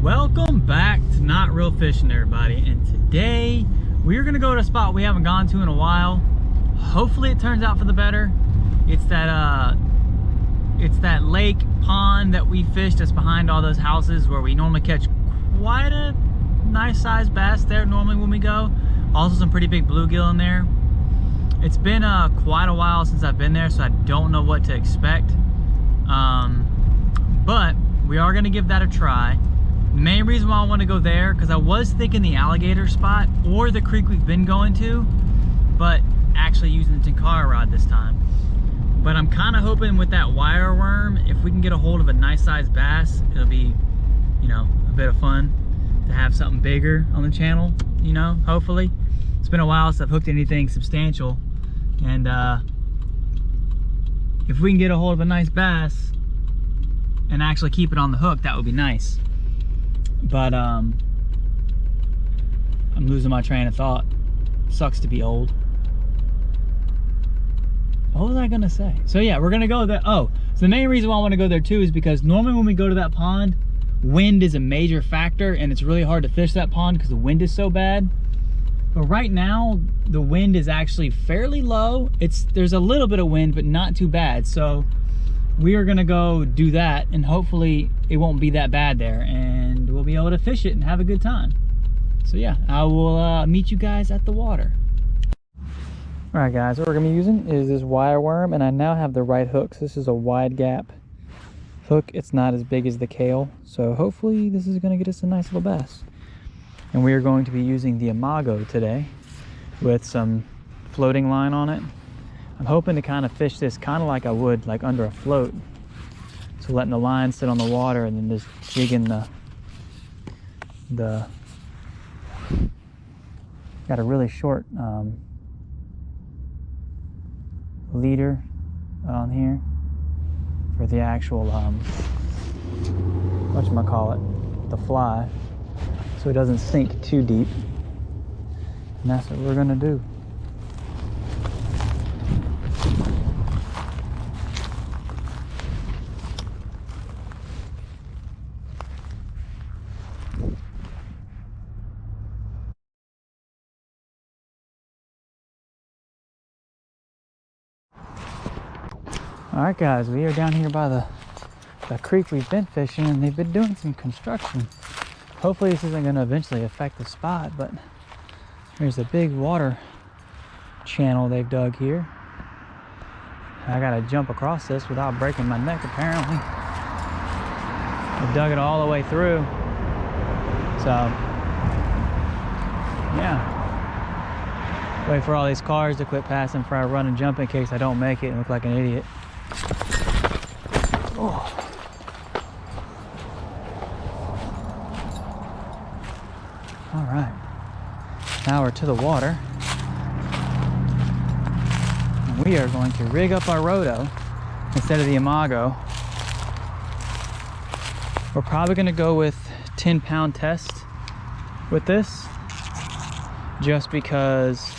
Welcome back to Not Real Fishing, everybody, and today we're gonna go to a spot we haven't gone to in a while. Hopefully it turns out for the better. It's that lake pond that we fished that's behind all those houses where we normally catch quite a nice sized bass there normally when we go. Also some pretty big bluegill in there. It's been quite a while since I've been there, so I don't know what to expect. But we are gonna give that a try. The main reason why I want to go there, because I was thinking the alligator spot or the creek we've been going to, but actually using the Tenkara rod this time. But I'm kind of hoping with that wire worm, if we can get a hold of a nice sized bass, it'll be, you know, a bit of fun to have something bigger on the channel, you know, hopefully. It's been a while since I've hooked anything substantial, and if we can get a hold of a nice bass and actually keep it on the hook, that would be nice. But I'm losing my train of thought. Sucks to be old. What was I gonna say? So yeah, we're gonna go there. Oh, so the main reason why I want to go there too is because normally when we go to that pond, wind is a major factor, and it's really hard to fish that pond because the wind is so bad. But right now the wind is actually fairly low. There's a little bit of wind, but not too bad. So we are gonna go do that, and hopefully it won't be that bad there, and we'll be able to fish it and have a good time. So yeah, I will meet you guys at the water. All right guys, what we're gonna be using is this wire worm, and I now have the right hooks. This is a wide gap hook. It's not as big as the Kahle, so hopefully this is gonna get us a nice little bass. And we are going to be using the Imago today with some floating line on it. I'm hoping to kind of fish this kind of like I would like under a float. So letting the line sit on the water and then just jigging the got a really short leader on here for the actual whatchamacallit, the fly, so it doesn't sink too deep. And that's what we're gonna do. All right guys, we are down here by the creek we've been fishing, and they've been doing some construction. Hopefully this isn't going to eventually affect the spot, but there's a big water channel they've dug here. I gotta jump across this without breaking my neck apparently. They dug it all the way through. So yeah. Wait for all these cars to quit passing before I run and jump in case I don't make it and look like an idiot. Oh. All right, now we're to the water. And we are going to rig up our Roto instead of the Imago. We're probably going to go with 10-pound test with this, just because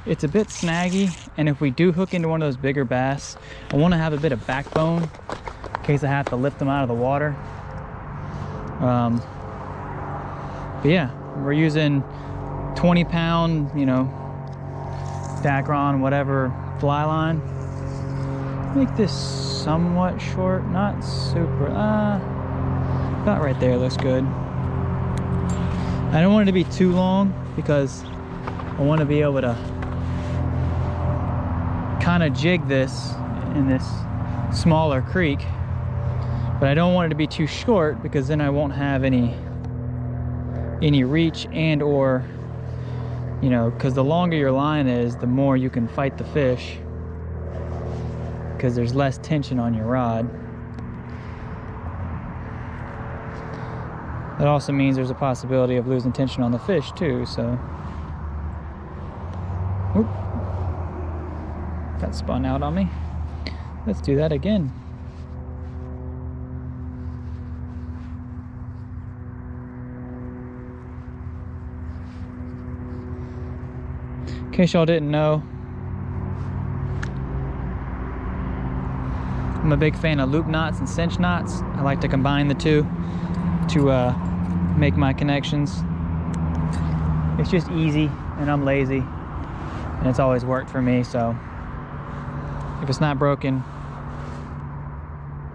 it's a bit snaggy, and if we do hook into one of those bigger bass, I want to have a bit of backbone in case I have to lift them out of the water. But yeah, we're using 20-pound, you know, Dacron, whatever fly line. Make this somewhat short, not super, about right there looks good. I don't want it to be too long because I want to be able to kind of jig this in this smaller creek, but I don't want it to be too short because then I won't have any reach, and or, you know, because the longer your line is, the more you can fight the fish because there's less tension on your rod. That also means there's a possibility of losing tension on the fish too, so. Oop. Got spun out on me. Let's do that again. In case y'all didn't know, I'm a big fan of loop knots and cinch knots. I like to combine the two. to make my connections. It's just easy, and I'm lazy, and it's always worked for me, so if it's not broken,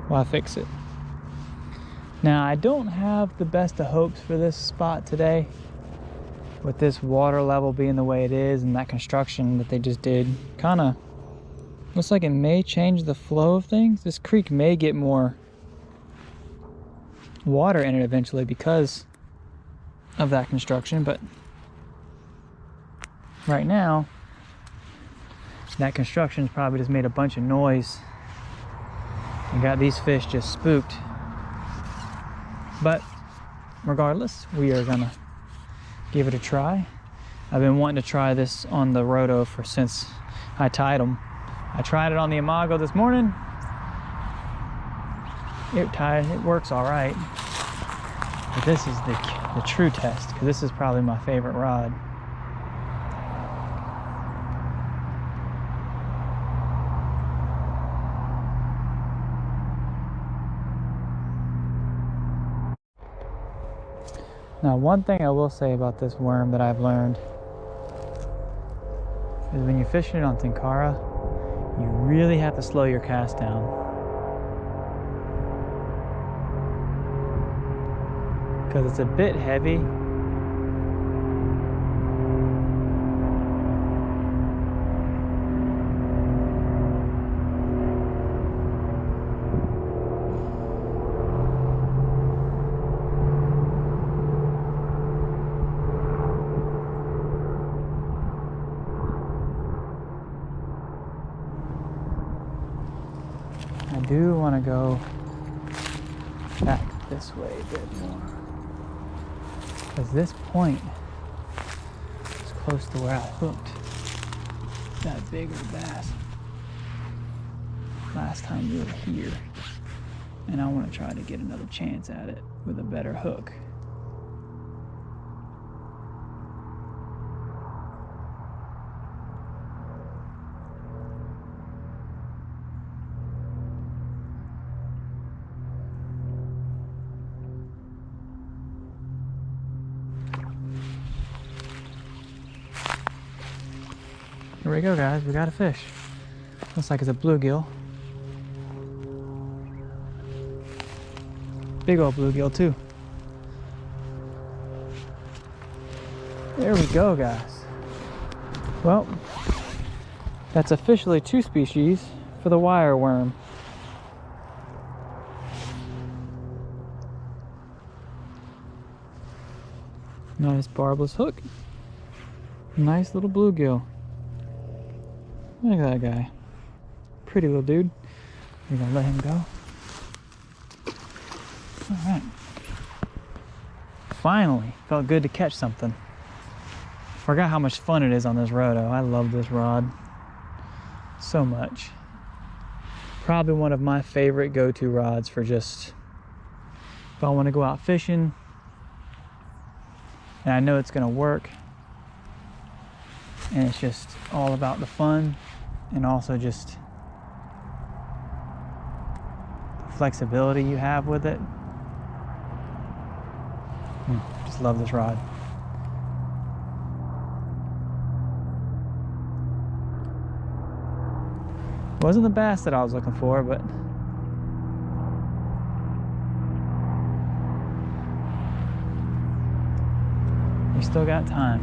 why fix it? Now, I don't have the best of hopes for this spot today, with this water level being the way it is and that construction that they just did. Kind of looks like it may change the flow of things. This creek may get more water in it eventually because of that construction, but right now that construction's probably just made a bunch of noise and got these fish just spooked. But regardless, we are gonna give it a try. I've been wanting to try this on the Roto since I tied them. I tried it on the Imago this morning. It works all right. But this is the true test, because this is probably my favorite rod. Now, one thing I will say about this worm that I've learned is when you're fishing it on Tenkara, you really have to slow your cast down. Because it's a bit heavy. I do want to go back this way a bit more, because this point is close to where I hooked that bigger bass last time we were here, and I want to try to get another chance at it with a better hook. Here we go, guys. We got a fish. Looks like it's a bluegill. Big old bluegill, too. There we go, guys. Well, that's officially 2 species for the wire worm. Nice barbless hook. Nice little bluegill. Look at that guy. Pretty little dude. We're gonna let him go. Alright. Finally. Felt good to catch something. Forgot how much fun it is on this Roto. I love this rod so much. Probably one of my favorite go-to rods for just if I want to go out fishing and I know it's gonna work, and it's just all about the fun and also just the flexibility you have with it. Just love this rod. Wasn't the bass that I was looking for, but we still got time.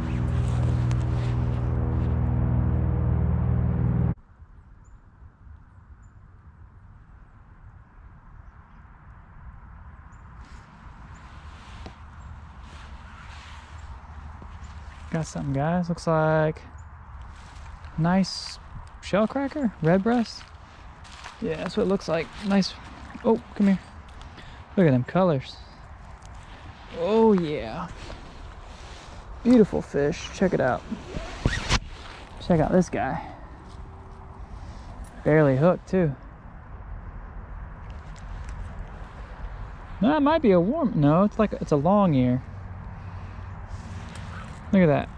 Got something, guys. Looks like nice shell cracker, red breast. Yeah, that's what it looks like. Nice. Oh, come here. Look at them colors. Oh yeah, beautiful fish. Check it out. Check out this guy. Barely hooked too. No, it might be a warm. No, it's a long ear. Look at that.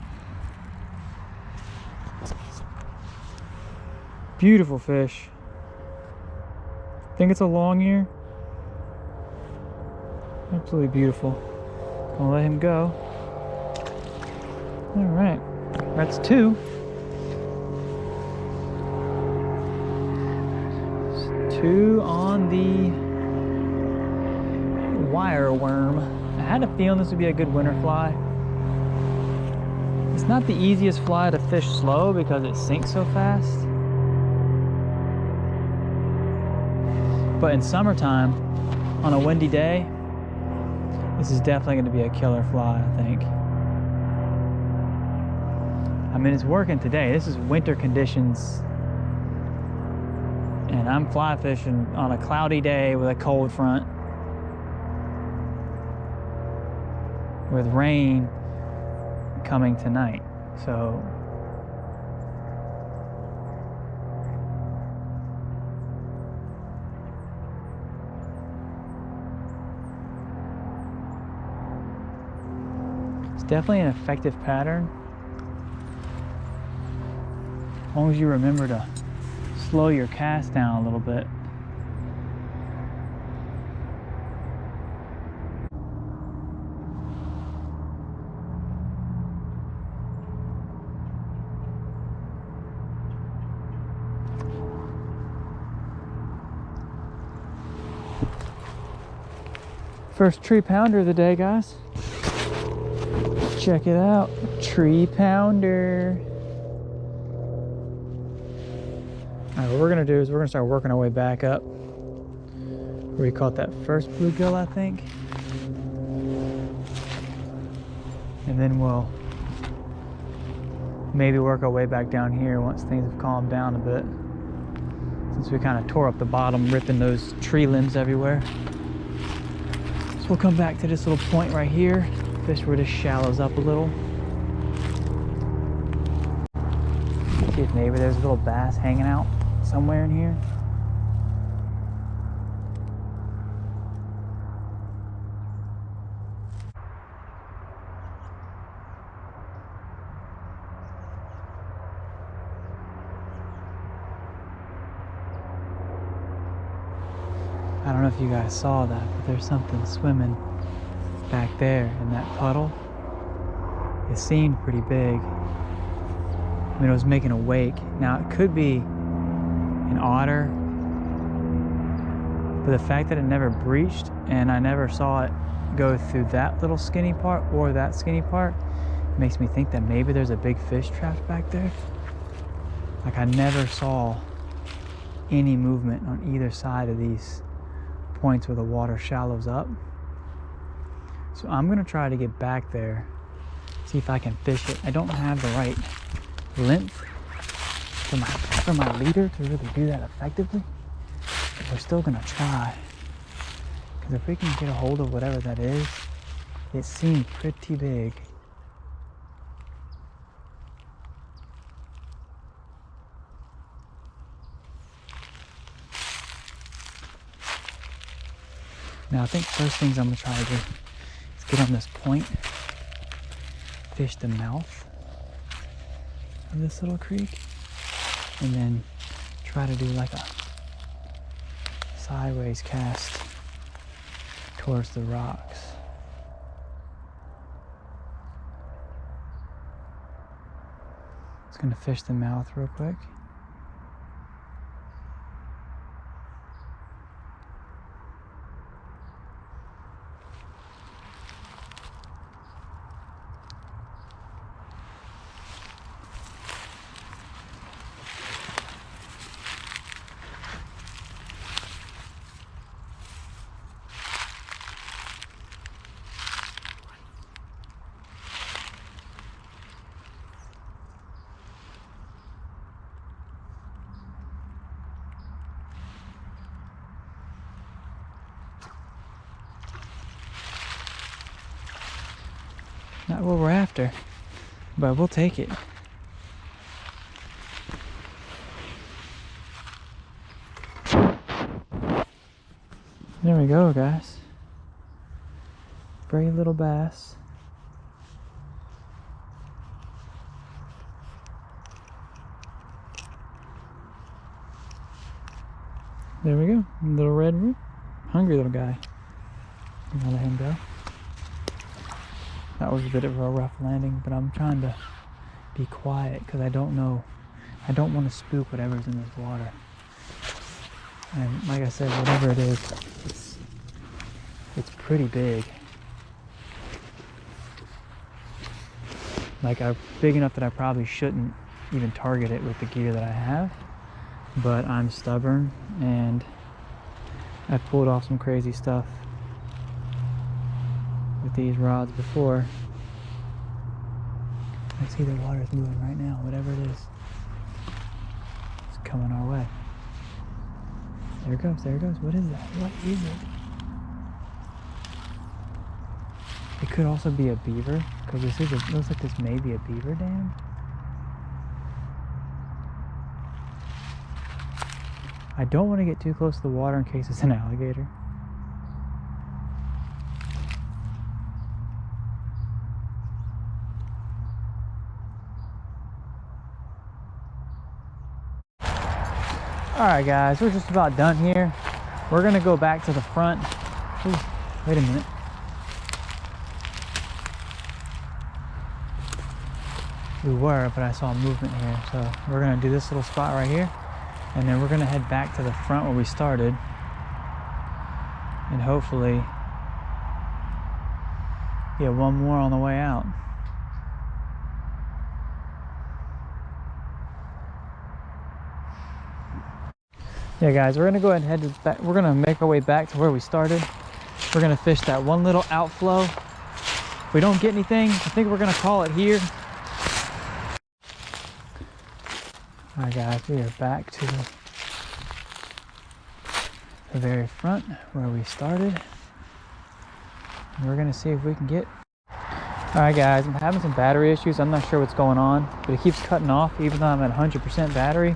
Beautiful fish. I think it's a long ear. Absolutely beautiful. Gonna let him go. All right, that's 2. 2 on the wire worm. I had a feeling this would be a good winter fly. It's not the easiest fly to fish slow because it sinks so fast. But in summertime, on a windy day, this is definitely going to be a killer fly, I think. I mean, it's working today. This is winter conditions. And I'm fly fishing on a cloudy day with a cold front, with rain coming tonight. So it's definitely an effective pattern, as long as you remember to slow your cast down a little bit. First tree pounder of the day, guys. Check it out, tree pounder. All right, what we're gonna do is we're gonna start working our way back up where we caught that first bluegill, I think. And then we'll maybe work our way back down here once things have calmed down a bit, since we kind of tore up the bottom, ripping those tree limbs everywhere. So we'll come back to this little point right here, fish where this shallows up a little. See if maybe there's a little bass hanging out somewhere in here. I don't know if you guys saw that, but there's something swimming back there in that puddle. It seemed pretty big. I mean, it was making a wake. Now, it could be an otter, but the fact that it never breached and I never saw it go through that little skinny part or that skinny part makes me think that maybe there's a big fish trapped back there. Like, I never saw any movement on either side of these points where the water shallows up. So I'm gonna try to get back there, see if I can fish it. I don't have the right length for my leader to really do that effectively, but we're still gonna try, because if we can get a hold of whatever that is, it seemed pretty big. Now I think first things I'm gonna try to do is get on this point, fish the mouth of this little creek, and then try to do like a sideways cast towards the rocks. Just gonna fish the mouth real quick. Not what we're after, but we'll take it. There we go, guys. Brave little bass. There we go, little red root. Hungry little guy. I'm gonna let him go. That was a bit of a rough landing, but I'm trying to be quiet because I don't know. I don't want to spook whatever's in this water. And like I said, whatever it is, it's pretty big. Like, big enough that I probably shouldn't even target it with the gear that I have. But I'm stubborn, and I've pulled off some crazy stuff with these rods before. I see the water's moving right now, whatever it is. It's coming our way. There it goes, there it goes. What is that? What is it? It could also be a beaver, because this is it looks like this may be a beaver dam. I don't want to get too close to the water in case it's an alligator. Alright guys, we're just about done here. We're going to go back to the front. Ooh, wait a minute. We were, but I saw movement here. So we're going to do this little spot right here. And then we're going to head back to the front where we started. And hopefully get one more on the way out. Yeah guys, we're going to go ahead and head back. We're going to make our way back to where we started. We're going to fish that one little outflow. If we don't get anything, I think we're going to call it here. All right guys, we are back to the very front where we started. And we're gonna see if we can get. All right guys, I'm having some battery issues. I'm not sure what's going on, but it keeps cutting off even though I'm at 100% battery.